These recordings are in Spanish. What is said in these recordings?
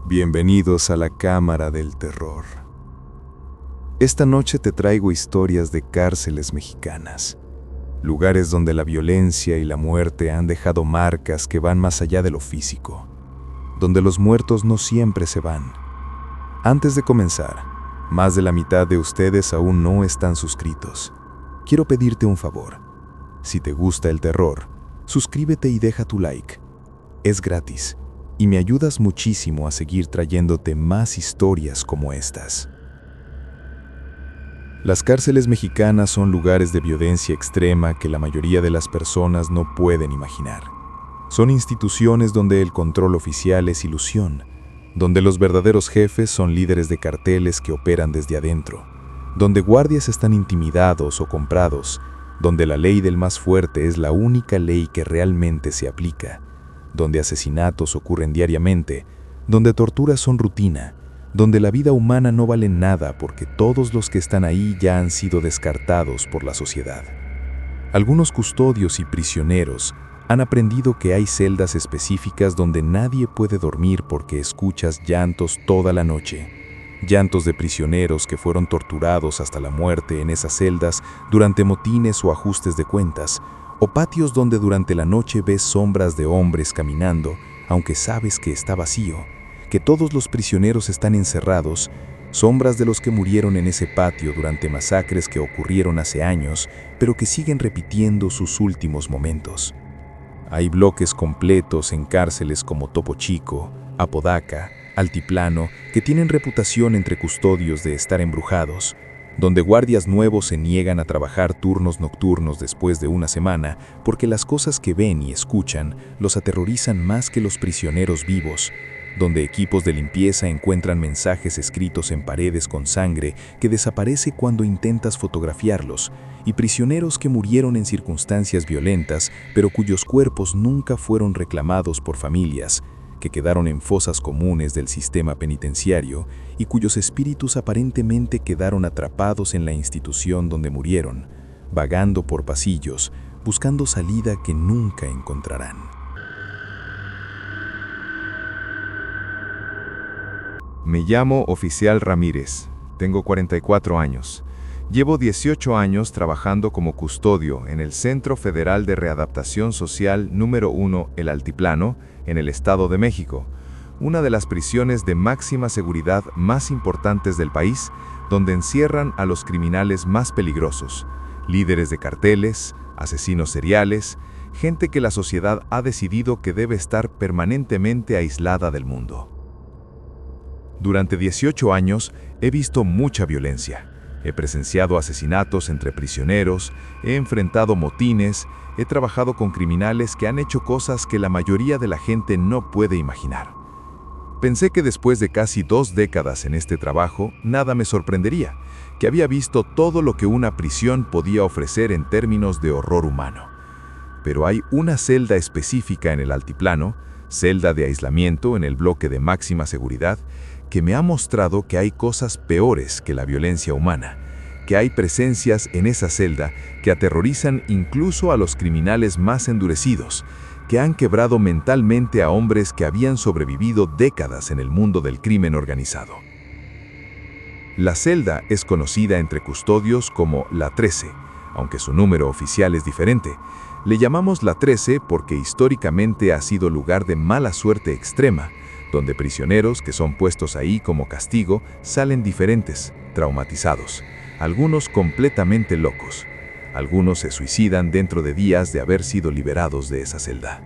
Bienvenidos a la Cámara del Terror. Esta noche te traigo historias de cárceles mexicanas, lugares donde la violencia y la muerte han dejado marcas que van más allá de lo físico, donde los muertos no siempre se van. Antes de comenzar, más de la mitad de ustedes aún no están suscritos. Quiero pedirte un favor. Si te gusta el terror, suscríbete y deja tu like. Es gratis y me ayudas muchísimo a seguir trayéndote más historias como estas. Las cárceles mexicanas son lugares de violencia extrema que la mayoría de las personas no pueden imaginar. Son instituciones donde el control oficial es ilusión, donde los verdaderos jefes son líderes de carteles que operan desde adentro, donde guardias están intimidados o comprados, donde la ley del más fuerte es la única ley que realmente se aplica, donde asesinatos ocurren diariamente, donde torturas son rutina, donde la vida humana no vale nada porque todos los que están ahí ya han sido descartados por la sociedad. Algunos custodios y prisioneros han aprendido que hay celdas específicas donde nadie puede dormir porque escuchas llantos toda la noche. Llantos de prisioneros que fueron torturados hasta la muerte en esas celdas durante motines o ajustes de cuentas, o patios donde durante la noche ves sombras de hombres caminando, aunque sabes que está vacío, que todos los prisioneros están encerrados, sombras de los que murieron en ese patio durante masacres que ocurrieron hace años, pero que siguen repitiendo sus últimos momentos. Hay bloques completos en cárceles como Topo Chico, Apodaca, Altiplano, que tienen reputación entre custodios de estar embrujados, donde guardias nuevos se niegan a trabajar turnos nocturnos después de una semana porque las cosas que ven y escuchan los aterrorizan más que los prisioneros vivos, donde equipos de limpieza encuentran mensajes escritos en paredes con sangre que desaparece cuando intentas fotografiarlos, y prisioneros que murieron en circunstancias violentas pero cuyos cuerpos nunca fueron reclamados por familias, que quedaron en fosas comunes del sistema penitenciario y cuyos espíritus aparentemente quedaron atrapados en la institución donde murieron, vagando por pasillos, buscando salida que nunca encontrarán. Me llamo Oficial Ramírez, tengo 44 años. Llevo 18 años trabajando como custodio en el Centro Federal de Readaptación Social número 1, El Altiplano, en el Estado de México, una de las prisiones de máxima seguridad más importantes del país, donde encierran a los criminales más peligrosos, líderes de carteles, asesinos seriales, gente que la sociedad ha decidido que debe estar permanentemente aislada del mundo. Durante 18 años he visto mucha violencia. He presenciado asesinatos entre prisioneros, he enfrentado motines, he trabajado con criminales que han hecho cosas que la mayoría de la gente no puede imaginar. Pensé que después de casi 2 décadas en este trabajo, nada me sorprendería, que había visto todo lo que una prisión podía ofrecer en términos de horror humano. Pero hay una celda específica en el Altiplano, celda de aislamiento en el bloque de máxima seguridad, que me ha mostrado que hay cosas peores que la violencia humana, que hay presencias en esa celda que aterrorizan incluso a los criminales más endurecidos, que han quebrado mentalmente a hombres que habían sobrevivido décadas en el mundo del crimen organizado. La celda es conocida entre custodios como la 13, aunque su número oficial es diferente. Le llamamos la 13 porque históricamente ha sido lugar de mala suerte extrema, donde prisioneros que son puestos ahí como castigo salen diferentes, traumatizados, algunos completamente locos. Algunos se suicidan dentro de días de haber sido liberados de esa celda.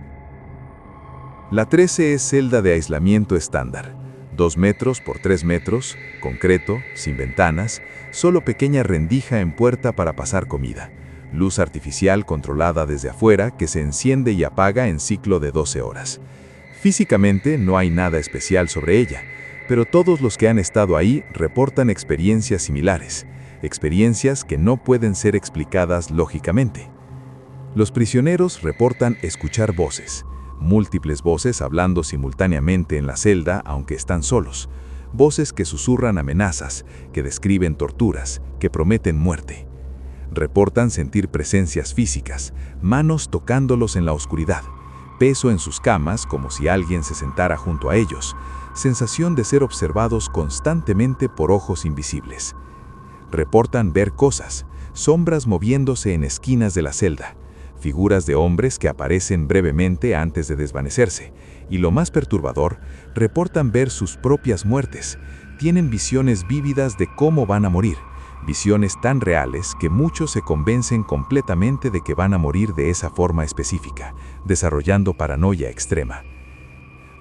La 13 es celda de aislamiento estándar, 2 metros por 3 metros, concreto, sin ventanas, solo pequeña rendija en puerta para pasar comida, luz artificial controlada desde afuera que se enciende y apaga en ciclo de 12 horas. Físicamente no hay nada especial sobre ella, pero todos los que han estado ahí reportan experiencias similares, experiencias que no pueden ser explicadas lógicamente. Los prisioneros reportan escuchar voces, múltiples voces hablando simultáneamente en la celda aunque están solos, voces que susurran amenazas, que describen torturas, que prometen muerte. Reportan sentir presencias físicas, manos tocándolos en la oscuridad, peso en sus camas como si alguien se sentara junto a ellos, sensación de ser observados constantemente por ojos invisibles. Reportan ver cosas, sombras moviéndose en esquinas de la celda, figuras de hombres que aparecen brevemente antes de desvanecerse, y lo más perturbador, reportan ver sus propias muertes. Tienen visiones vívidas de cómo van a morir, visiones tan reales que muchos se convencen completamente de que van a morir de esa forma específica, desarrollando paranoia extrema.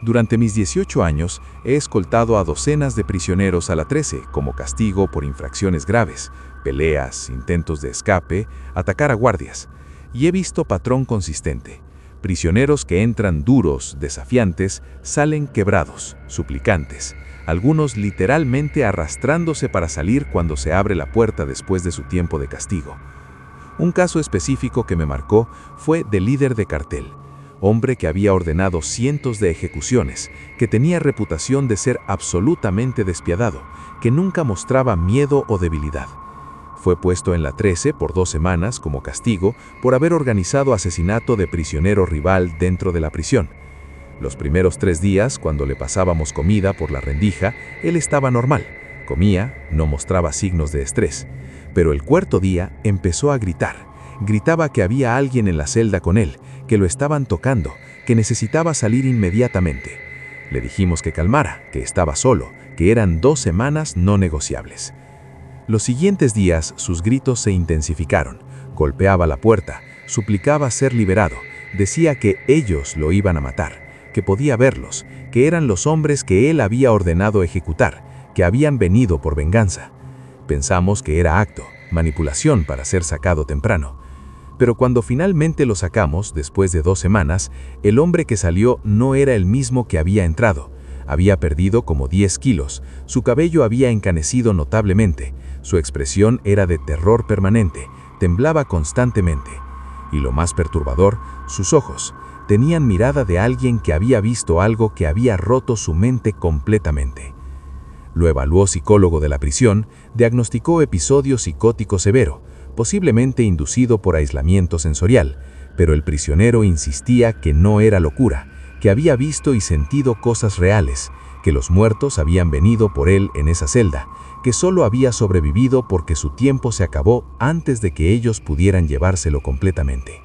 Durante mis 18 años, he escoltado a docenas de prisioneros a la 13 como castigo por infracciones graves, peleas, intentos de escape, atacar a guardias. Y he visto patrón consistente. Prisioneros que entran duros, desafiantes, salen quebrados, suplicantes, algunos literalmente arrastrándose para salir cuando se abre la puerta después de su tiempo de castigo. Un caso específico que me marcó fue del líder de cartel, hombre que había ordenado cientos de ejecuciones, que tenía reputación de ser absolutamente despiadado, que nunca mostraba miedo o debilidad. Fue puesto en la 13 por 2 semanas como castigo por haber organizado asesinato de prisionero rival dentro de la prisión. Los primeros 3 días, cuando le pasábamos comida por la rendija, él estaba normal. Comía, no mostraba signos de estrés. Pero el 4.º día empezó a gritar. Gritaba que había alguien en la celda con él, que lo estaban tocando, que necesitaba salir inmediatamente. Le dijimos que calmara, que estaba solo, que eran 2 semanas no negociables. Los siguientes días sus gritos se intensificaron. Golpeaba la puerta, suplicaba ser liberado, decía que ellos lo iban a matar, que podía verlos, que eran los hombres que él había ordenado ejecutar, que habían venido por venganza. Pensamos que era acto, manipulación para ser sacado temprano. Pero cuando finalmente lo sacamos, después de 2 semanas, el hombre que salió no era el mismo que había entrado. Había perdido como 10 kilos, su cabello había encanecido notablemente, su expresión era de terror permanente, temblaba constantemente. Y lo más perturbador, sus ojos, tenían mirada de alguien que había visto algo que había roto su mente completamente. Lo evaluó psicólogo de la prisión, diagnosticó episodio psicótico severo, posiblemente inducido por aislamiento sensorial, pero el prisionero insistía que no era locura, que había visto y sentido cosas reales, que los muertos habían venido por él en esa celda, que solo había sobrevivido porque su tiempo se acabó antes de que ellos pudieran llevárselo completamente.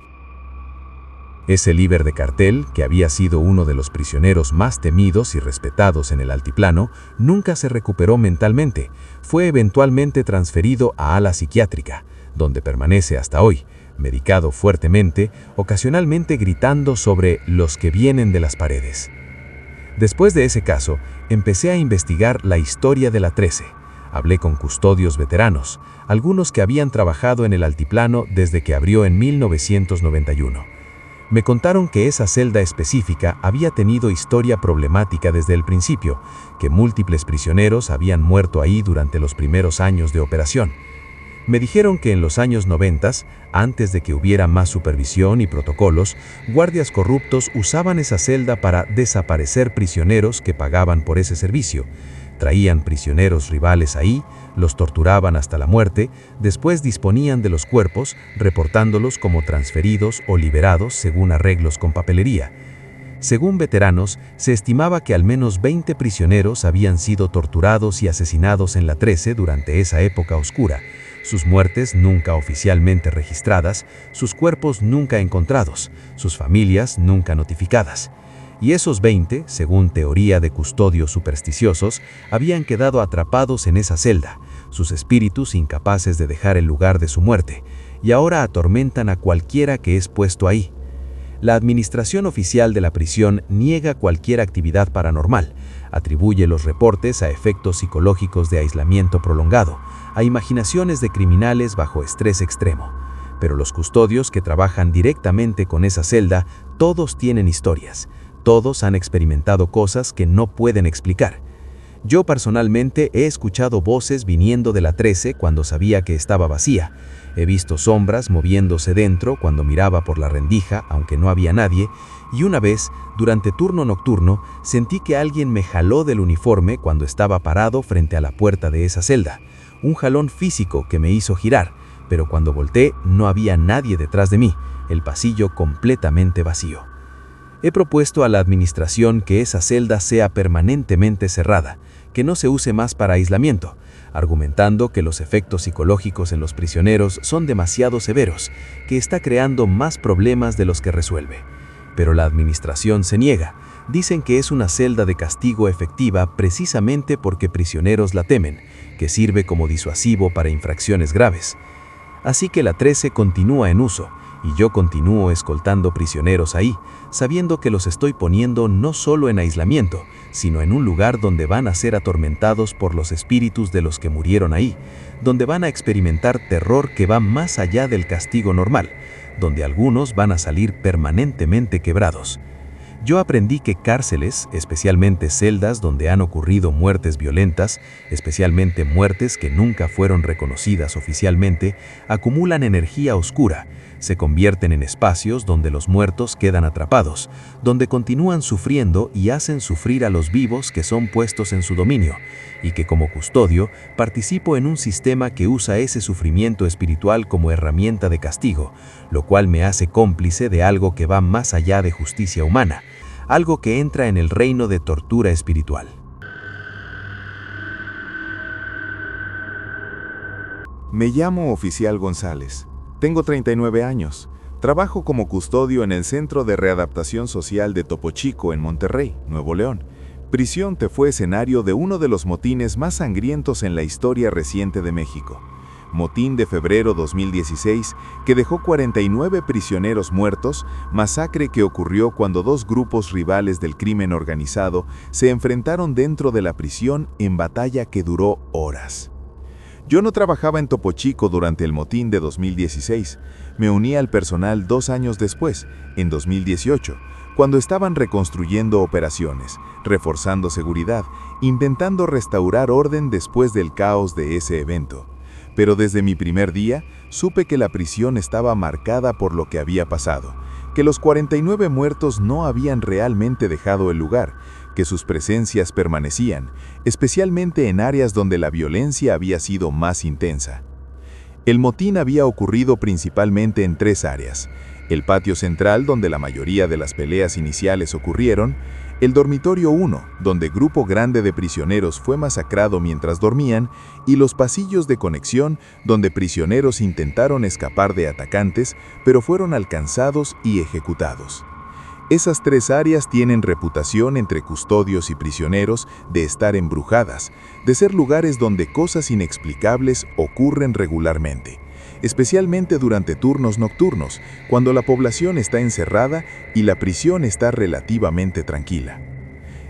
Ese líder de cartel, que había sido uno de los prisioneros más temidos y respetados en el altiplano, nunca se recuperó mentalmente. Fue eventualmente transferido a ala psiquiátrica, donde permanece hasta hoy, medicado fuertemente, ocasionalmente gritando sobre los que vienen de las paredes. Después de ese caso, empecé a investigar la historia de la 13. Hablé con custodios veteranos, algunos que habían trabajado en el altiplano desde que abrió en 1991. Me contaron que esa celda específica había tenido historia problemática desde el principio, que múltiples prisioneros habían muerto ahí durante los primeros años de operación. Me dijeron que en los años 90, antes de que hubiera más supervisión y protocolos, guardias corruptos usaban esa celda para desaparecer prisioneros que pagaban por ese servicio. Traían prisioneros rivales ahí, los torturaban hasta la muerte, después disponían de los cuerpos, reportándolos como transferidos o liberados según arreglos con papelería. Según veteranos, se estimaba que al menos 20 prisioneros habían sido torturados y asesinados en la 13 durante esa época oscura. Sus muertes nunca oficialmente registradas, sus cuerpos nunca encontrados, sus familias nunca notificadas. Y esos 20, según teoría de custodios supersticiosos, habían quedado atrapados en esa celda, sus espíritus incapaces de dejar el lugar de su muerte, y ahora atormentan a cualquiera que es puesto ahí. La administración oficial de la prisión niega cualquier actividad paranormal, atribuye los reportes a efectos psicológicos de aislamiento prolongado, a imaginaciones de criminales bajo estrés extremo. Pero los custodios que trabajan directamente con esa celda, todos tienen historias. Todos han experimentado cosas que no pueden explicar. Yo personalmente he escuchado voces viniendo de la 13 cuando sabía que estaba vacía. He visto sombras moviéndose dentro cuando miraba por la rendija, aunque no había nadie. Y una vez, durante turno nocturno, sentí que alguien me jaló del uniforme cuando estaba parado frente a la puerta de esa celda. Un jalón físico que me hizo girar, pero cuando volteé no había nadie detrás de mí, el pasillo completamente vacío. He propuesto a la administración que esa celda sea permanentemente cerrada, que no se use más para aislamiento, argumentando que los efectos psicológicos en los prisioneros son demasiado severos, que está creando más problemas de los que resuelve. Pero la administración se niega. Dicen que es una celda de castigo efectiva precisamente porque prisioneros la temen, que sirve como disuasivo para infracciones graves. Así que la 13 continúa en uso, y yo continúo escoltando prisioneros ahí, sabiendo que los estoy poniendo no solo en aislamiento, sino en un lugar donde van a ser atormentados por los espíritus de los que murieron ahí, donde van a experimentar terror que va más allá del castigo normal, donde algunos van a salir permanentemente quebrados. Yo aprendí que cárceles, especialmente celdas donde han ocurrido muertes violentas, especialmente muertes que nunca fueron reconocidas oficialmente, acumulan energía oscura, se convierten en espacios donde los muertos quedan atrapados, donde continúan sufriendo y hacen sufrir a los vivos que son puestos en su dominio, y que como custodio participo en un sistema que usa ese sufrimiento espiritual como herramienta de castigo, lo cual me hace cómplice de algo que va más allá de justicia humana, algo que entra en el reino de tortura espiritual. Me llamo Oficial González. Tengo 39 años. Trabajo como custodio en el Centro de Readaptación Social de Topo Chico en Monterrey, Nuevo León. Prisión que fue escenario de uno de los motines más sangrientos en la historia reciente de México. Motín de febrero 2016, que dejó 49 prisioneros muertos, masacre que ocurrió cuando dos grupos rivales del crimen organizado se enfrentaron dentro de la prisión en batalla que duró horas. Yo no trabajaba en Topo Chico durante el motín de 2016. Me uní al personal 2 años después, en 2018, cuando estaban reconstruyendo operaciones, reforzando seguridad, intentando restaurar orden después del caos de ese evento. Pero desde mi primer día, supe que la prisión estaba marcada por lo que había pasado, que los 49 muertos no habían realmente dejado el lugar, que sus presencias permanecían, especialmente en áreas donde la violencia había sido más intensa. El motín había ocurrido principalmente en 3 áreas: el patio central, donde la mayoría de las peleas iniciales ocurrieron; el dormitorio 1, donde grupo grande de prisioneros fue masacrado mientras dormían; y los pasillos de conexión, donde prisioneros intentaron escapar de atacantes, pero fueron alcanzados y ejecutados. Esas 3 áreas tienen reputación entre custodios y prisioneros de estar embrujadas, de ser lugares donde cosas inexplicables ocurren regularmente, especialmente durante turnos nocturnos, cuando la población está encerrada y la prisión está relativamente tranquila.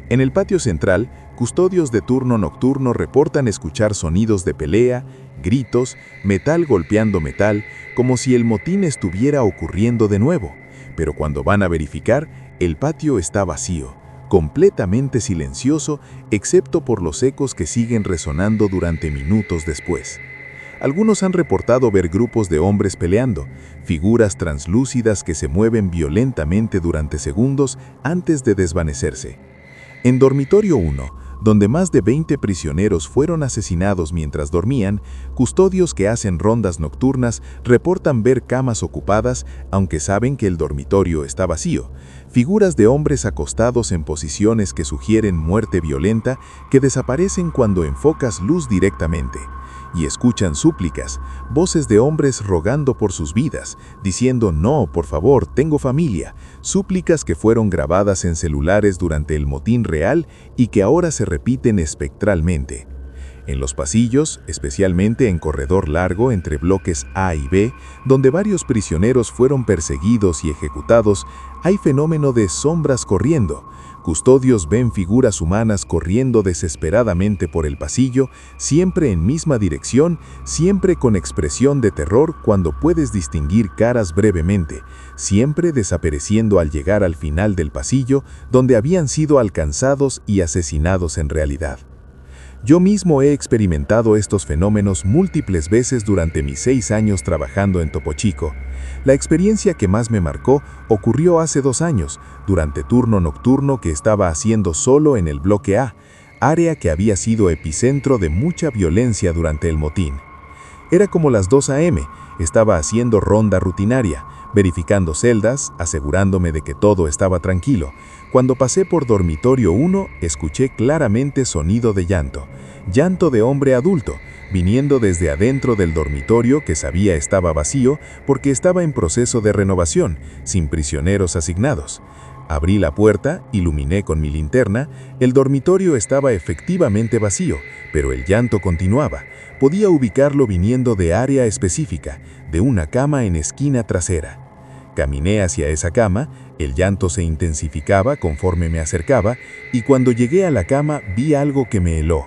En el patio central, custodios de turno nocturno reportan escuchar sonidos de pelea, gritos, metal golpeando metal, como si el motín estuviera ocurriendo de nuevo. Pero cuando van a verificar, el patio está vacío, completamente silencioso, excepto por los ecos que siguen resonando durante minutos después. Algunos han reportado ver grupos de hombres peleando, figuras translúcidas que se mueven violentamente durante segundos antes de desvanecerse. En Dormitorio 1, donde más de 20 prisioneros fueron asesinados mientras dormían, custodios que hacen rondas nocturnas reportan ver camas ocupadas, aunque saben que el dormitorio está vacío, figuras de hombres acostados en posiciones que sugieren muerte violenta que desaparecen cuando enfocas luz directamente, y escuchan súplicas, voces de hombres rogando por sus vidas, diciendo «No, por favor, tengo familia», súplicas que fueron grabadas en celulares durante el motín real y que ahora se repiten espectralmente. En los pasillos, especialmente en corredor largo entre bloques A y B, donde varios prisioneros fueron perseguidos y ejecutados, hay fenómeno de sombras corriendo. Custodios ven figuras humanas corriendo desesperadamente por el pasillo, siempre en misma dirección, siempre con expresión de terror cuando puedes distinguir caras brevemente, siempre desapareciendo al llegar al final del pasillo donde habían sido alcanzados y asesinados en realidad. Yo mismo he experimentado estos fenómenos múltiples veces durante mis 6 años trabajando en Topo Chico. La experiencia que más me marcó ocurrió hace 2 años, durante turno nocturno que estaba haciendo solo en el bloque A, área que había sido epicentro de mucha violencia durante el motín. Era como las 2 a.m., estaba haciendo ronda rutinaria, verificando celdas, asegurándome de que todo estaba tranquilo. Cuando pasé por dormitorio 1, escuché claramente sonido de llanto. Llanto de hombre adulto, viniendo desde adentro del dormitorio que sabía estaba vacío porque estaba en proceso de renovación, sin prisioneros asignados. Abrí la puerta, iluminé con mi linterna, el dormitorio estaba efectivamente vacío, pero el llanto continuaba. Podía ubicarlo viniendo de área específica, de una cama en esquina trasera. Caminé hacia esa cama, el llanto se intensificaba conforme me acercaba, y cuando llegué a la cama vi algo que me heló.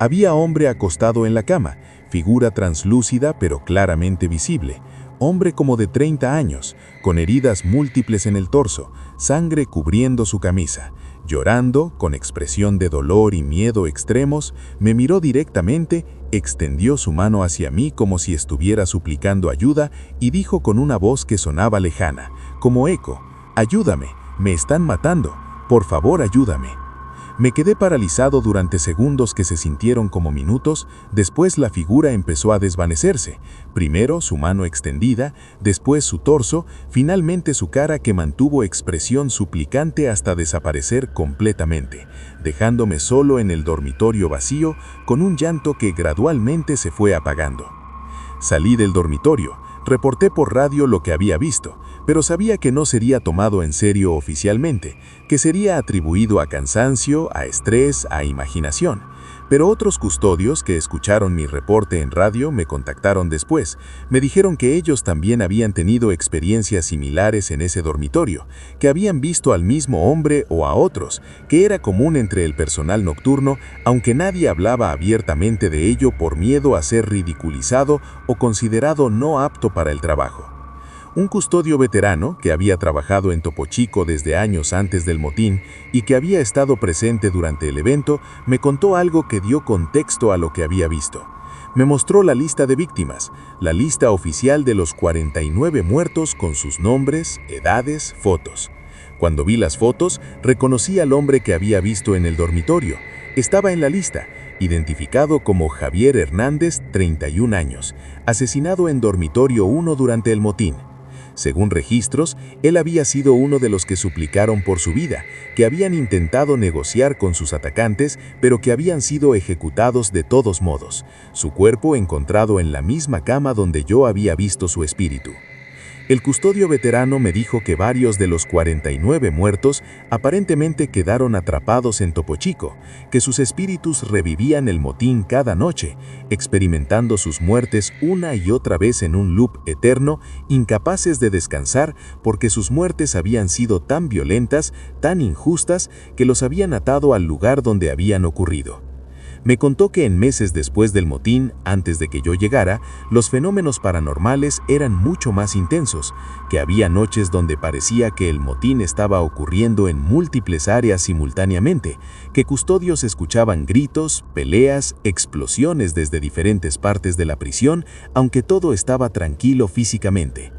Había hombre acostado en la cama, figura translúcida pero claramente visible. Hombre como de 30 años, con heridas múltiples en el torso, sangre cubriendo su camisa. Llorando, con expresión de dolor y miedo extremos, me miró directamente, extendió su mano hacia mí como si estuviera suplicando ayuda y dijo con una voz que sonaba lejana, como eco: «Ayúdame, me están matando, por favor ayúdame». Me quedé paralizado durante segundos que se sintieron como minutos, después la figura empezó a desvanecerse, primero su mano extendida, después su torso, finalmente su cara que mantuvo expresión suplicante hasta desaparecer completamente, dejándome solo en el dormitorio vacío con un llanto que gradualmente se fue apagando. Salí del dormitorio, reporté por radio lo que había visto, pero sabía que no sería tomado en serio oficialmente, que sería atribuido a cansancio, a estrés, a imaginación. Pero otros custodios que escucharon mi reporte en radio me contactaron después. Me dijeron que ellos también habían tenido experiencias similares en ese dormitorio, que habían visto al mismo hombre o a otros, que era común entre el personal nocturno, aunque nadie hablaba abiertamente de ello por miedo a ser ridiculizado o considerado no apto para el trabajo. Un custodio veterano, que había trabajado en Topo Chico desde años antes del motín y que había estado presente durante el evento, me contó algo que dio contexto a lo que había visto. Me mostró la lista de víctimas, la lista oficial de los 49 muertos con sus nombres, edades, fotos. Cuando vi las fotos, reconocí al hombre que había visto en el dormitorio. Estaba en la lista, identificado como Javier Hernández, 31 años, asesinado en dormitorio 1 durante el motín. Según registros, él había sido uno de los que suplicaron por su vida, que habían intentado negociar con sus atacantes, pero que habían sido ejecutados de todos modos, su cuerpo encontrado en la misma cama donde yo había visto su espíritu. El custodio veterano me dijo que varios de los 49 muertos aparentemente quedaron atrapados en Topo Chico, que sus espíritus revivían el motín cada noche, experimentando sus muertes una y otra vez en un loop eterno, incapaces de descansar porque sus muertes habían sido tan violentas, tan injustas, que los habían atado al lugar donde habían ocurrido. Me contó que en meses después del motín, antes de que yo llegara, los fenómenos paranormales eran mucho más intensos, que había noches donde parecía que el motín estaba ocurriendo en múltiples áreas simultáneamente, que custodios escuchaban gritos, peleas, explosiones desde diferentes partes de la prisión, aunque todo estaba tranquilo físicamente.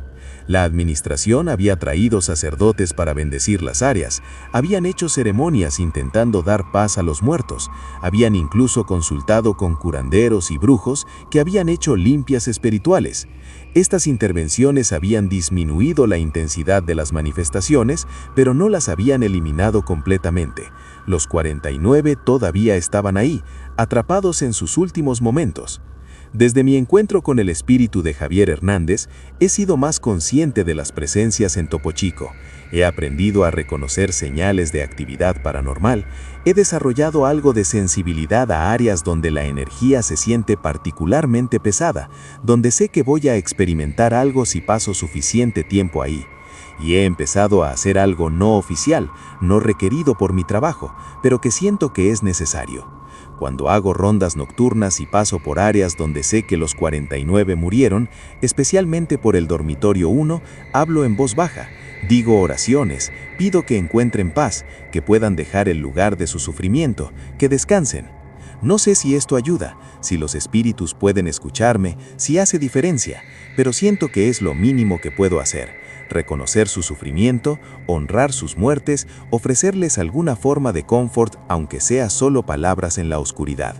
La administración había traído sacerdotes para bendecir las áreas, habían hecho ceremonias intentando dar paz a los muertos, habían incluso consultado con curanderos y brujos que habían hecho limpias espirituales. Estas intervenciones habían disminuido la intensidad de las manifestaciones, pero no las habían eliminado completamente. Los 49 todavía estaban ahí, atrapados en sus últimos momentos. Desde mi encuentro con el espíritu de Javier Hernández, he sido más consciente de las presencias en Topo Chico. He aprendido a reconocer señales de actividad paranormal. He desarrollado algo de sensibilidad a áreas donde la energía se siente particularmente pesada, donde sé que voy a experimentar algo si paso suficiente tiempo ahí. Y he empezado a hacer algo no oficial, no requerido por mi trabajo, pero que siento que es necesario. Cuando hago rondas nocturnas y paso por áreas donde sé que los 49 murieron, especialmente por el dormitorio 1, hablo en voz baja, digo oraciones, pido que encuentren paz, que puedan dejar el lugar de su sufrimiento, que descansen. No sé si esto ayuda, si los espíritus pueden escucharme, si hace diferencia, pero siento que es lo mínimo que puedo hacer. Reconocer su sufrimiento, honrar sus muertes, ofrecerles alguna forma de confort, aunque sea solo palabras en la oscuridad.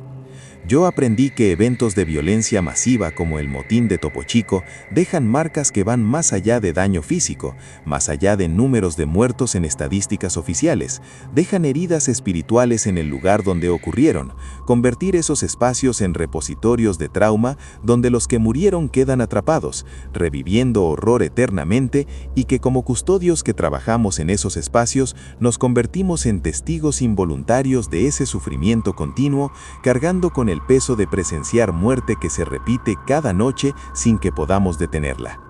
Yo aprendí que eventos de violencia masiva como el motín de Topo Chico dejan marcas que van más allá de daño físico, más allá de números de muertos en estadísticas oficiales, dejan heridas espirituales en el lugar donde ocurrieron, convertir esos espacios en repositorios de trauma donde los que murieron quedan atrapados, reviviendo horror eternamente y que como custodios que trabajamos en esos espacios nos convertimos en testigos involuntarios de ese sufrimiento continuo, cargando con el peso de presenciar muerte que se repite cada noche sin que podamos detenerla.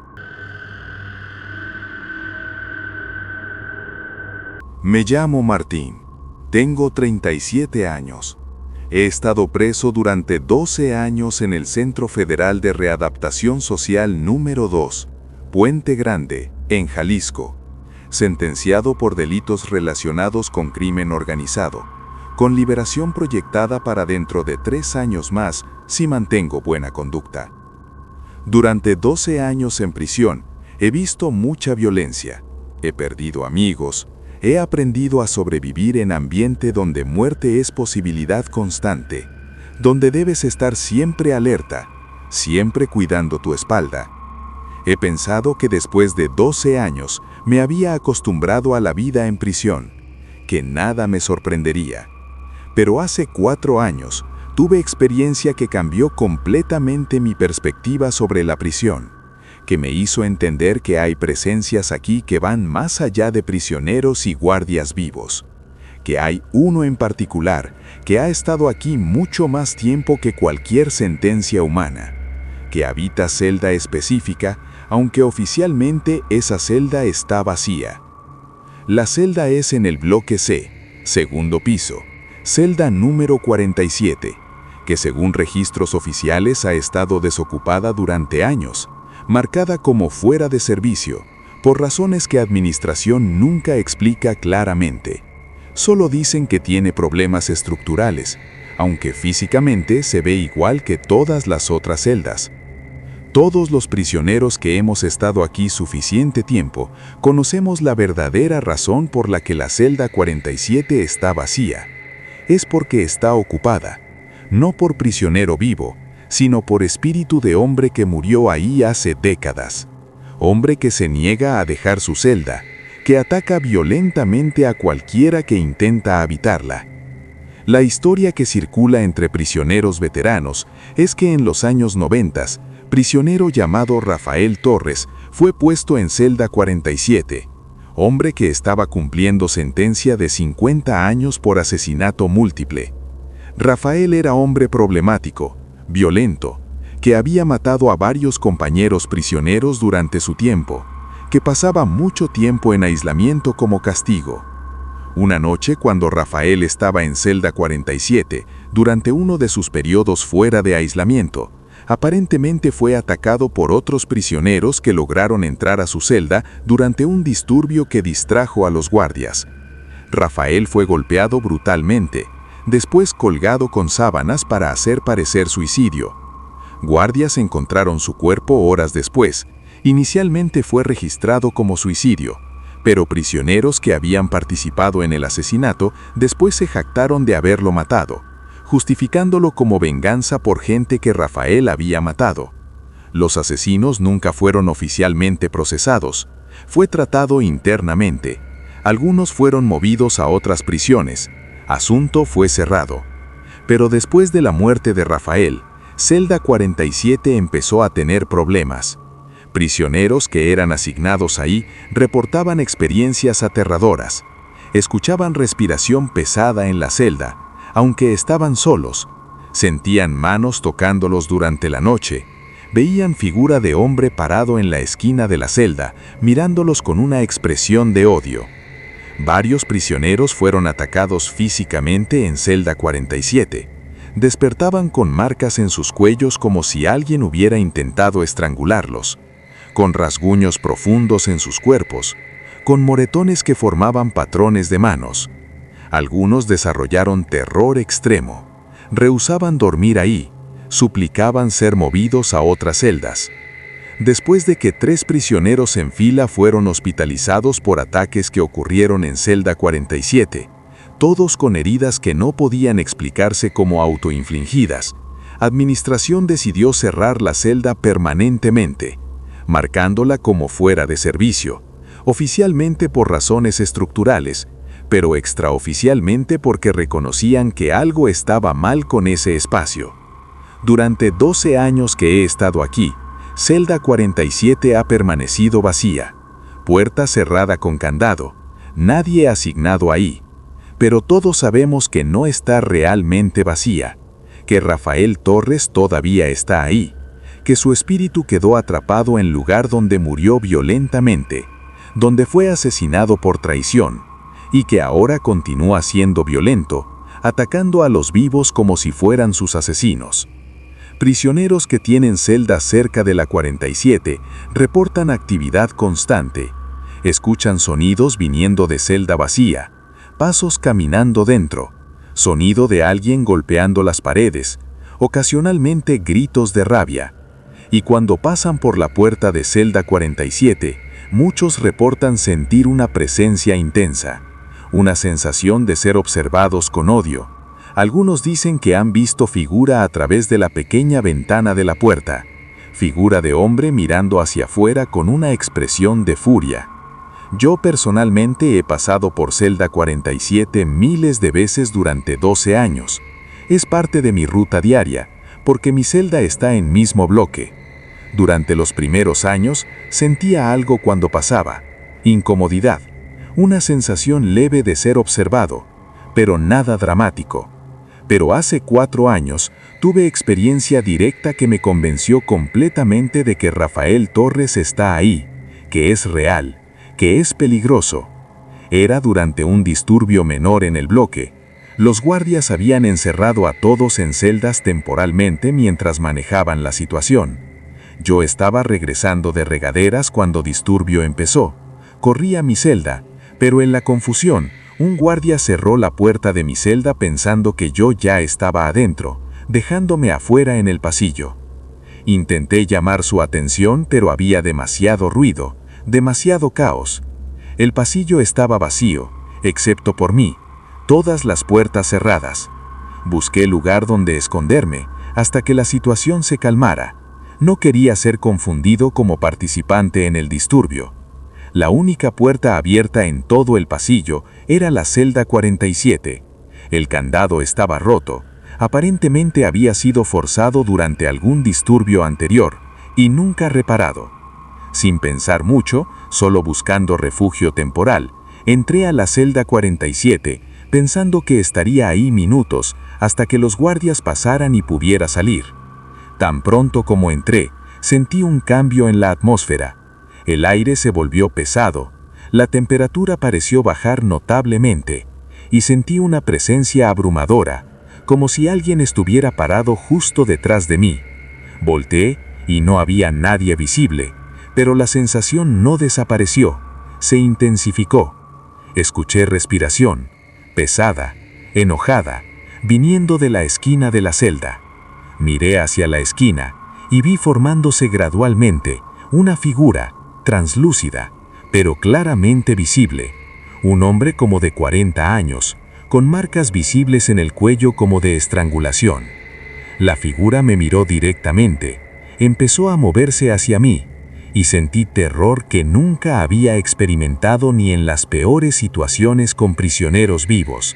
Me llamo Martín. Tengo 37 años. He estado preso durante 12 años en el Centro Federal de Readaptación Social número 2, Puente Grande, en Jalisco, sentenciado por delitos relacionados con crimen organizado, con liberación proyectada para dentro de 3 años más si mantengo buena conducta. Durante 12 años en prisión, he visto mucha violencia, he perdido amigos, he aprendido a sobrevivir en ambiente donde muerte es posibilidad constante, donde debes estar siempre alerta, siempre cuidando tu espalda. He pensado que después de 12 años me había acostumbrado a la vida en prisión, que nada me sorprendería. Pero hace 4 años tuve experiencia que cambió completamente mi perspectiva sobre la prisión, que me hizo entender que hay presencias aquí que van más allá de prisioneros y guardias vivos, que hay uno en particular que ha estado aquí mucho más tiempo que cualquier sentencia humana, que habita celda específica, aunque oficialmente esa celda está vacía. La celda es en el bloque C, segundo piso, celda número 47, que según registros oficiales ha estado desocupada durante años, marcada como fuera de servicio, por razones que administración nunca explica claramente. Solo dicen que tiene problemas estructurales, aunque físicamente se ve igual que todas las otras celdas. Todos los prisioneros que hemos estado aquí suficiente tiempo conocemos la verdadera razón por la que la celda 47 está vacía. Es porque está ocupada, no por prisionero vivo, sino por espíritu de hombre que murió ahí hace décadas. Hombre que se niega a dejar su celda, que ataca violentamente a cualquiera que intenta habitarla. La historia que circula entre prisioneros veteranos es que en los años 90, prisionero llamado Rafael Torres fue puesto en celda 47, hombre que estaba cumpliendo sentencia de 50 años por asesinato múltiple. Rafael era hombre problemático, violento, que había matado a varios compañeros prisioneros durante su tiempo, que pasaba mucho tiempo en aislamiento como castigo. Una noche, cuando Rafael estaba en celda 47, durante uno de sus periodos fuera de aislamiento, aparentemente fue atacado por otros prisioneros que lograron entrar a su celda durante un disturbio que distrajo a los guardias. Rafael fue golpeado brutalmente, después colgado con sábanas para hacer parecer suicidio. Guardias encontraron su cuerpo horas después. Inicialmente fue registrado como suicidio, pero prisioneros que habían participado en el asesinato después se jactaron de haberlo matado, justificándolo como venganza por gente que Rafael había matado. Los asesinos nunca fueron oficialmente procesados. Fue tratado internamente. Algunos fueron movidos a otras prisiones. Asunto fue cerrado. Pero después de la muerte de Rafael, celda 47 empezó a tener problemas. Prisioneros que eran asignados ahí reportaban experiencias aterradoras. Escuchaban respiración pesada en la celda, aunque estaban solos. Sentían manos tocándolos durante la noche. Veían figura de hombre parado en la esquina de la celda, mirándolos con una expresión de odio. Varios prisioneros fueron atacados físicamente en celda 47. Despertaban con marcas en sus cuellos como si alguien hubiera intentado estrangularlos, con rasguños profundos en sus cuerpos, con moretones que formaban patrones de manos. Algunos desarrollaron terror extremo, rehusaban dormir ahí, suplicaban ser movidos a otras celdas. Después de que 3 prisioneros en fila fueron hospitalizados por ataques que ocurrieron en celda 47, todos con heridas que no podían explicarse como autoinfligidas, Administración decidió cerrar la celda permanentemente, marcándola como fuera de servicio, oficialmente por razones estructurales, pero extraoficialmente porque reconocían que algo estaba mal con ese espacio. Durante 12 años que he estado aquí, celda 47 ha permanecido vacía, puerta cerrada con candado, nadie asignado ahí. Pero todos sabemos que no está realmente vacía, que Rafael Torres todavía está ahí, que su espíritu quedó atrapado en lugar donde murió violentamente, donde fue asesinado por traición, y que ahora continúa siendo violento, atacando a los vivos como si fueran sus asesinos. Prisioneros que tienen celdas cerca de la 47 reportan actividad constante, escuchan sonidos viniendo de celda vacía, pasos caminando dentro, sonido de alguien golpeando las paredes, ocasionalmente gritos de rabia. Y cuando pasan por la puerta de celda 47, muchos reportan sentir una presencia intensa, una sensación de ser observados con odio. Algunos dicen que han visto figura a través de la pequeña ventana de la puerta, figura de hombre mirando hacia afuera con una expresión de furia. Yo personalmente he pasado por celda 47 miles de veces durante 12 años. Es parte de mi ruta diaria, porque mi celda está en mismo bloque. Durante los primeros años sentía algo cuando pasaba, incomodidad, una sensación leve de ser observado, pero nada dramático. Pero hace 4 años tuve experiencia directa que me convenció completamente de que Rafael Torres está ahí, que es real, que es peligroso. Era durante un disturbio menor en el bloque. Los guardias habían encerrado a todos en celdas temporalmente mientras manejaban la situación. Yo estaba regresando de regaderas cuando disturbio empezó. Corrí a mi celda, pero en la confusión, un guardia cerró la puerta de mi celda pensando que yo ya estaba adentro, dejándome afuera en el pasillo. Intenté llamar su atención, pero había demasiado ruido, demasiado caos. El pasillo estaba vacío, excepto por mí, todas las puertas cerradas. Busqué lugar donde esconderme, hasta que la situación se calmara. No quería ser confundido como participante en el disturbio. La única puerta abierta en todo el pasillo era la celda 47. El candado estaba roto, aparentemente había sido forzado durante algún disturbio anterior, y nunca reparado. Sin pensar mucho, solo buscando refugio temporal, entré a la celda 47, pensando que estaría ahí minutos hasta que los guardias pasaran y pudiera salir. Tan pronto como entré, sentí un cambio en la atmósfera. El aire se volvió pesado, la temperatura pareció bajar notablemente, y sentí una presencia abrumadora, como si alguien estuviera parado justo detrás de mí. Volteé y no había nadie visible, pero la sensación no desapareció, se intensificó. Escuché respiración, pesada, enojada, viniendo de la esquina de la celda. Miré hacia la esquina y vi formándose gradualmente una figura, translúcida, pero claramente visible. Un hombre como de 40 años, con marcas visibles en el cuello como de estrangulación. La figura me miró directamente, empezó a moverse hacia mí, y sentí terror que nunca había experimentado ni en las peores situaciones con prisioneros vivos.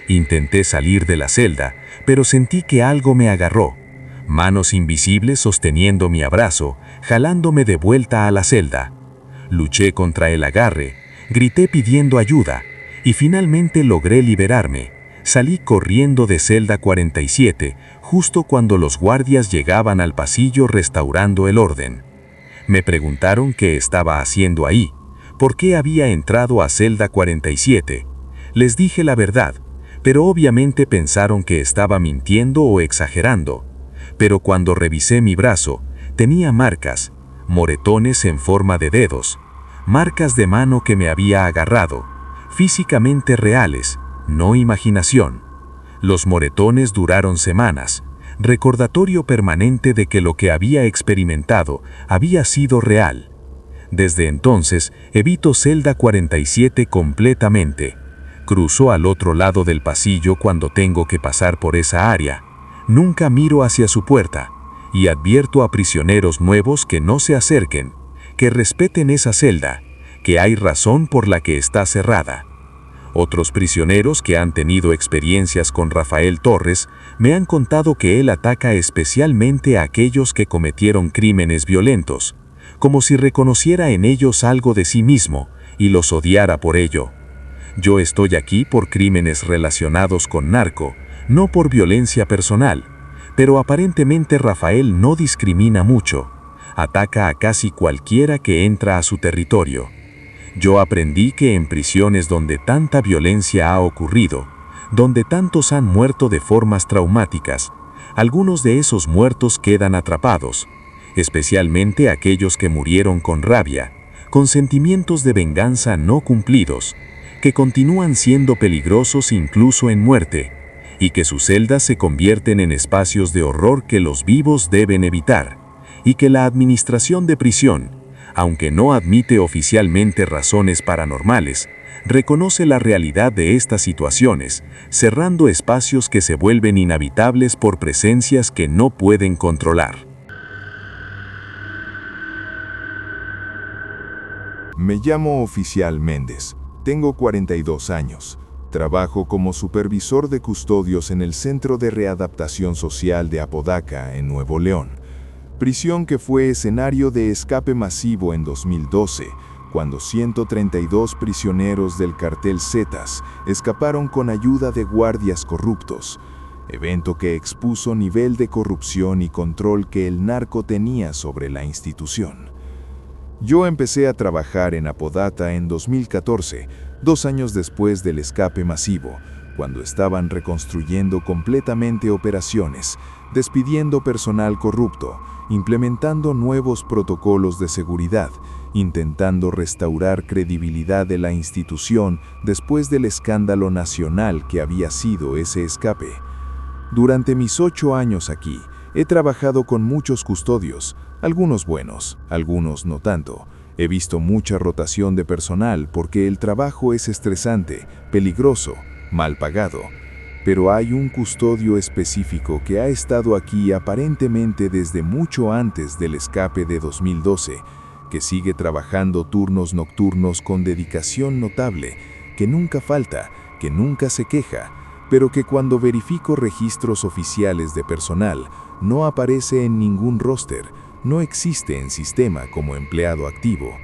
Intenté salir de la celda, pero sentí que algo me agarró. Manos invisibles sosteniendo mi abrazo, jalándome de vuelta a la celda. Luché contra el agarre, grité pidiendo ayuda, y finalmente logré liberarme. Salí corriendo de celda 47, justo cuando los guardias llegaban al pasillo restaurando el orden. Me preguntaron qué estaba haciendo ahí, por qué había entrado a celda 47. Les dije la verdad, pero obviamente pensaron que estaba mintiendo o exagerando. Pero cuando revisé mi brazo, tenía marcas, moretones en forma de dedos, marcas de mano que me había agarrado, físicamente reales, no imaginación. Los moretones duraron semanas, recordatorio permanente de que lo que había experimentado había sido real. Desde entonces, evito celda 47 completamente. Cruzo al otro lado del pasillo cuando tengo que pasar por esa área. Nunca miro hacia su puerta y advierto a prisioneros nuevos que no se acerquen, que respeten esa celda, que hay razón por la que está cerrada. Otros prisioneros que han tenido experiencias con Rafael Torres me han contado que él ataca especialmente a aquellos que cometieron crímenes violentos, como si reconociera en ellos algo de sí mismo y los odiara por ello. Yo estoy aquí por crímenes relacionados con narco, no por violencia personal, pero aparentemente Rafael no discrimina mucho. Ataca a casi cualquiera que entra a su territorio. Yo aprendí que en prisiones donde tanta violencia ha ocurrido, donde tantos han muerto de formas traumáticas, algunos de esos muertos quedan atrapados, especialmente aquellos que murieron con rabia, con sentimientos de venganza no cumplidos, que continúan siendo peligrosos incluso en muerte, y que sus celdas se convierten en espacios de horror que los vivos deben evitar, y que la administración de prisión, aunque no admite oficialmente razones paranormales, reconoce la realidad de estas situaciones, cerrando espacios que se vuelven inhabitables por presencias que no pueden controlar. Me llamo Oficial Méndez, tengo 42 años. Trabajo como supervisor de custodios en el Centro de Readaptación Social de Apodaca, en Nuevo León. Prisión que fue escenario de escape masivo en 2012, cuando 132 prisioneros del cartel Zetas escaparon con ayuda de guardias corruptos, evento que expuso nivel de corrupción y control que el narco tenía sobre la institución. Yo empecé a trabajar en Apodaca en 2014, 2 años después del escape masivo, cuando estaban reconstruyendo completamente operaciones, despidiendo personal corrupto, implementando nuevos protocolos de seguridad, intentando restaurar credibilidad de la institución después del escándalo nacional que había sido ese escape. Durante mis 8 años aquí, he trabajado con muchos custodios, algunos buenos, algunos no tanto. He visto mucha rotación de personal porque el trabajo es estresante, peligroso, mal pagado. Pero hay un custodio específico que ha estado aquí aparentemente desde mucho antes del escape de 2012, que sigue trabajando turnos nocturnos con dedicación notable, que nunca falta, que nunca se queja, pero que cuando verifico registros oficiales de personal, no aparece en ningún roster, no existe en sistema como empleado activo.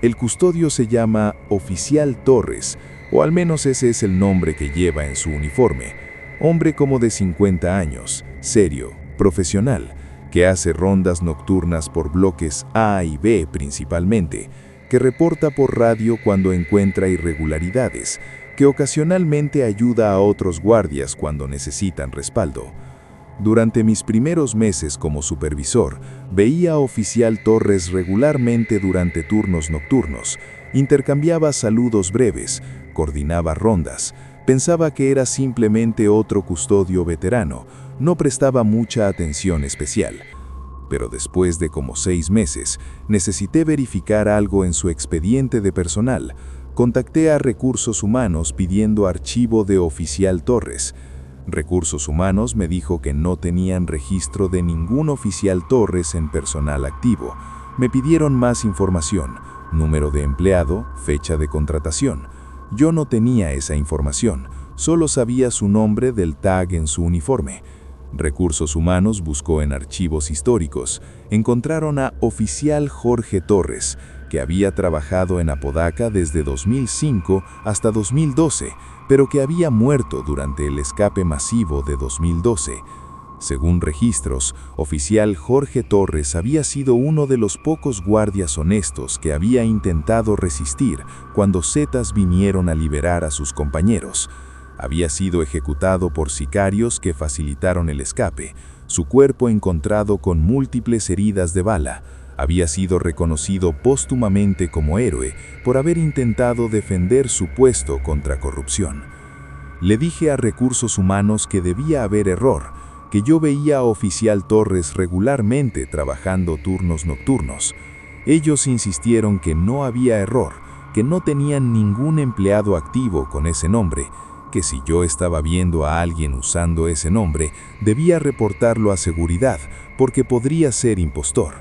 El custodio se llama Oficial Torres, o al menos ese es el nombre que lleva en su uniforme. Hombre como de 50 años, serio, profesional, que hace rondas nocturnas por bloques A y B principalmente, que reporta por radio cuando encuentra irregularidades, que ocasionalmente ayuda a otros guardias cuando necesitan respaldo. Durante mis primeros meses como supervisor, veía a Oficial Torres regularmente durante turnos nocturnos, intercambiaba saludos breves, coordinaba rondas, pensaba que era simplemente otro custodio veterano, no prestaba mucha atención especial. Pero después de como 6 meses, necesité verificar algo en su expediente de personal. Contacté a Recursos Humanos pidiendo archivo de Oficial Torres. Recursos Humanos me dijo que no tenían registro de ningún Oficial Torres en personal activo. Me pidieron más información, número de empleado, fecha de contratación. Yo no tenía esa información, solo sabía su nombre del tag en su uniforme. Recursos Humanos buscó en archivos históricos. Encontraron a Oficial Jorge Torres, que había trabajado en Apodaca desde 2005 hasta 2012, pero que había muerto durante el escape masivo de 2012. Según registros, Oficial Jorge Torres había sido uno de los pocos guardias honestos que había intentado resistir cuando Zetas vinieron a liberar a sus compañeros. Había sido ejecutado por sicarios que facilitaron el escape, su cuerpo encontrado con múltiples heridas de bala. Había sido reconocido póstumamente como héroe por haber intentado defender su puesto contra corrupción. Le dije a Recursos Humanos que debía haber error, que yo veía a Oficial Torres regularmente trabajando turnos nocturnos. Ellos insistieron que no había error, que no tenían ningún empleado activo con ese nombre, que si yo estaba viendo a alguien usando ese nombre, debía reportarlo a seguridad, porque podría ser impostor.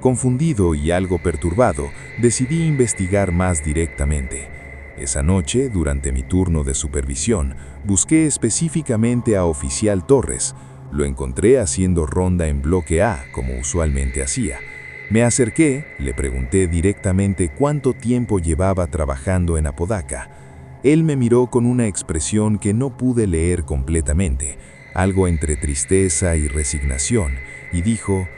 Confundido y algo perturbado, decidí investigar más directamente. Esa noche, durante mi turno de supervisión, busqué específicamente a Oficial Torres. Lo encontré haciendo ronda en bloque A, como usualmente hacía. Me acerqué, le pregunté directamente cuánto tiempo llevaba trabajando en Apodaca. Él me miró con una expresión que no pude leer completamente, algo entre tristeza y resignación, y dijo: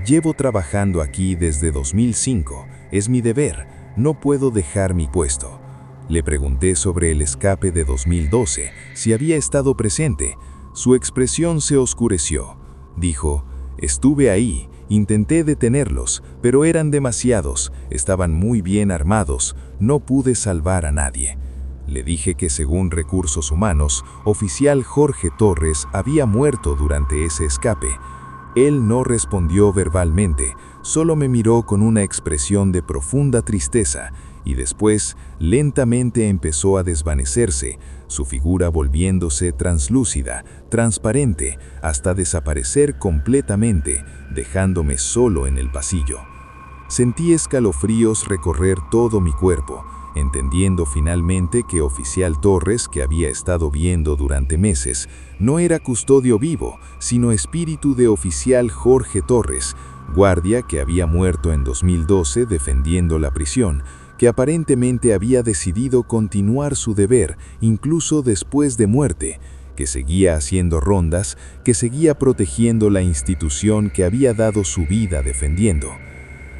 «Llevo trabajando aquí desde 2005, es mi deber, no puedo dejar mi puesto». Le pregunté sobre el escape de 2012, si había estado presente. Su expresión se oscureció. Dijo: «Estuve ahí, intenté detenerlos, pero eran demasiados, estaban muy bien armados, no pude salvar a nadie». Le dije que según Recursos Humanos, Oficial Jorge Torres había muerto durante ese escape. Él no respondió verbalmente, solo me miró con una expresión de profunda tristeza y después lentamente empezó a desvanecerse, su figura volviéndose translúcida, transparente, hasta desaparecer completamente, dejándome solo en el pasillo. Sentí escalofríos recorrer todo mi cuerpo, entendiendo finalmente que Oficial Torres, que había estado viendo durante meses, no era custodio vivo, sino espíritu de Oficial Jorge Torres, guardia que había muerto en 2012 defendiendo la prisión, que aparentemente había decidido continuar su deber incluso después de muerte, que seguía haciendo rondas, que seguía protegiendo la institución que había dado su vida defendiendo.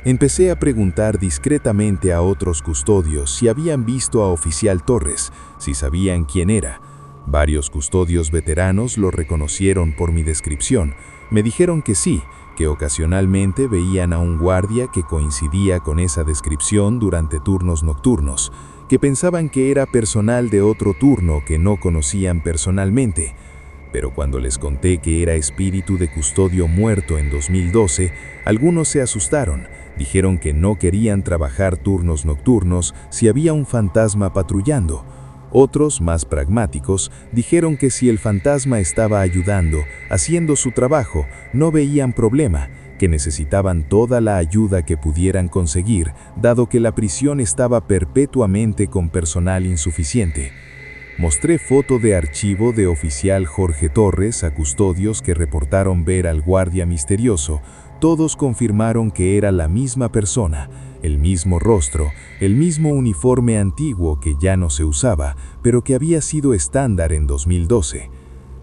Empecé a preguntar discretamente a otros custodios si habían visto a Oficial Torres, si sabían quién era. Varios custodios veteranos lo reconocieron por mi descripción. Me dijeron que sí, que ocasionalmente veían a un guardia que coincidía con esa descripción durante turnos nocturnos, que pensaban que era personal de otro turno que no conocían personalmente. Pero cuando les conté que era espíritu de custodio muerto en 2012, algunos se asustaron, dijeron que no querían trabajar turnos nocturnos si había un fantasma patrullando. Otros, más pragmáticos, dijeron que si el fantasma estaba ayudando, haciendo su trabajo, no veían problema, que necesitaban toda la ayuda que pudieran conseguir, dado que la prisión estaba perpetuamente con personal insuficiente. Mostré foto de archivo de Oficial Jorge Torres a custodios que reportaron ver al guardia misterioso. Todos confirmaron que era la misma persona, el mismo rostro, el mismo uniforme antiguo que ya no se usaba, pero que había sido estándar en 2012.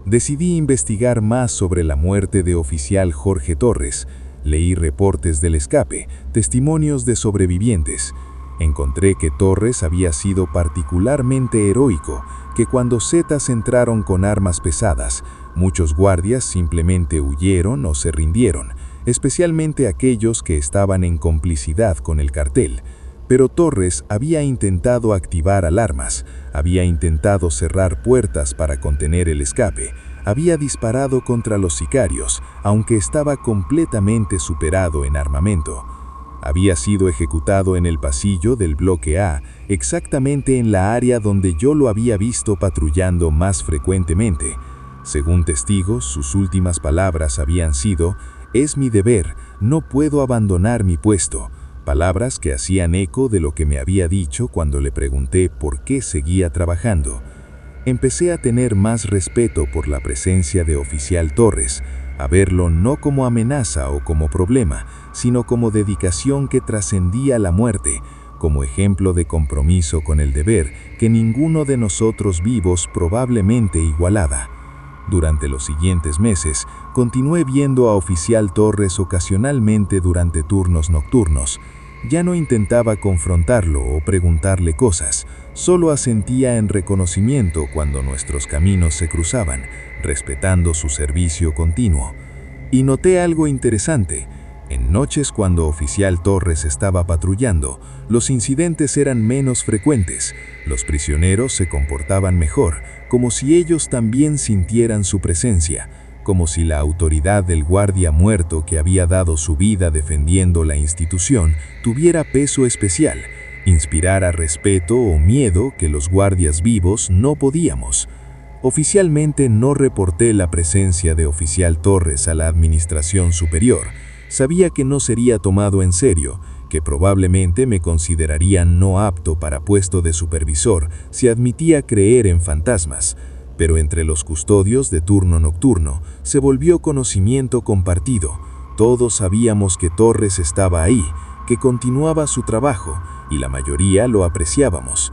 Decidí investigar más sobre la muerte de Oficial Jorge Torres. Leí reportes del escape, testimonios de sobrevivientes. Encontré que Torres había sido particularmente heroico, que cuando Zetas entraron con armas pesadas, muchos guardias simplemente huyeron o se rindieron, especialmente aquellos que estaban en complicidad con el cartel. Pero Torres había intentado activar alarmas, había intentado cerrar puertas para contener el escape, había disparado contra los sicarios, aunque estaba completamente superado en armamento. Había sido ejecutado en el pasillo del bloque A, exactamente en la área donde yo lo había visto patrullando más frecuentemente. Según testigos, sus últimas palabras habían sido: «Es mi deber, no puedo abandonar mi puesto», palabras que hacían eco de lo que me había dicho cuando le pregunté por qué seguía trabajando. Empecé a tener más respeto por la presencia de Oficial Torres, a verlo no como amenaza o como problema, sino como dedicación que trascendía la muerte, como ejemplo de compromiso con el deber que ninguno de nosotros vivos probablemente igualaba. Durante los siguientes meses, continué viendo a Oficial Torres ocasionalmente durante turnos nocturnos. Ya no intentaba confrontarlo o preguntarle cosas, solo asentía en reconocimiento cuando nuestros caminos se cruzaban, respetando su servicio continuo. Y noté algo interesante. En noches cuando Oficial Torres estaba patrullando, los incidentes eran menos frecuentes. Los prisioneros se comportaban mejor, como si ellos también sintieran su presencia, como si la autoridad del guardia muerto que había dado su vida defendiendo la institución tuviera peso especial, inspirara respeto o miedo que los guardias vivos no podíamos. Oficialmente no reporté la presencia de oficial Torres a la administración superior. Sabía que no sería tomado en serio, que probablemente me considerarían no apto para puesto de supervisor si admitía creer en fantasmas, pero entre los custodios de turno nocturno se volvió conocimiento compartido. Todos sabíamos que Torres estaba ahí, que continuaba su trabajo, y la mayoría lo apreciábamos.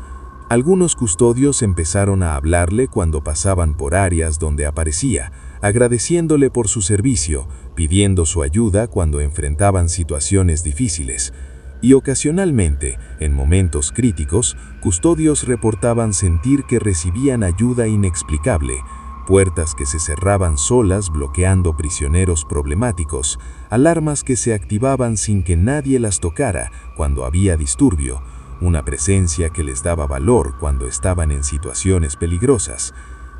Algunos custodios empezaron a hablarle cuando pasaban por áreas donde aparecía, agradeciéndole por su servicio, pidiendo su ayuda cuando enfrentaban situaciones difíciles. Y ocasionalmente, en momentos críticos, custodios reportaban sentir que recibían ayuda inexplicable, puertas que se cerraban solas bloqueando prisioneros problemáticos, alarmas que se activaban sin que nadie las tocara cuando había disturbio, una presencia que les daba valor cuando estaban en situaciones peligrosas.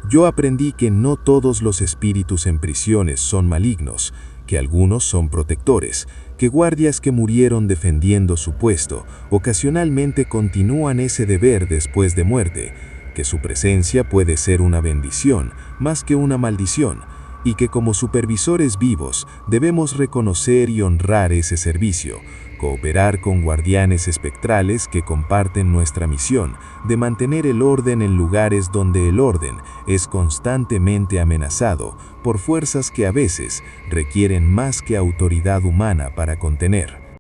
Yo aprendí que no todos los espíritus en prisiones son malignos, que algunos son protectores, que guardias que murieron defendiendo su puesto ocasionalmente continúan ese deber después de muerte, que su presencia puede ser una bendición más que una maldición, y que como supervisores vivos debemos reconocer y honrar ese servicio, cooperar con guardianes espectrales que comparten nuestra misión de mantener el orden en lugares donde el orden es constantemente amenazado por fuerzas que a veces requieren más que autoridad humana para contener.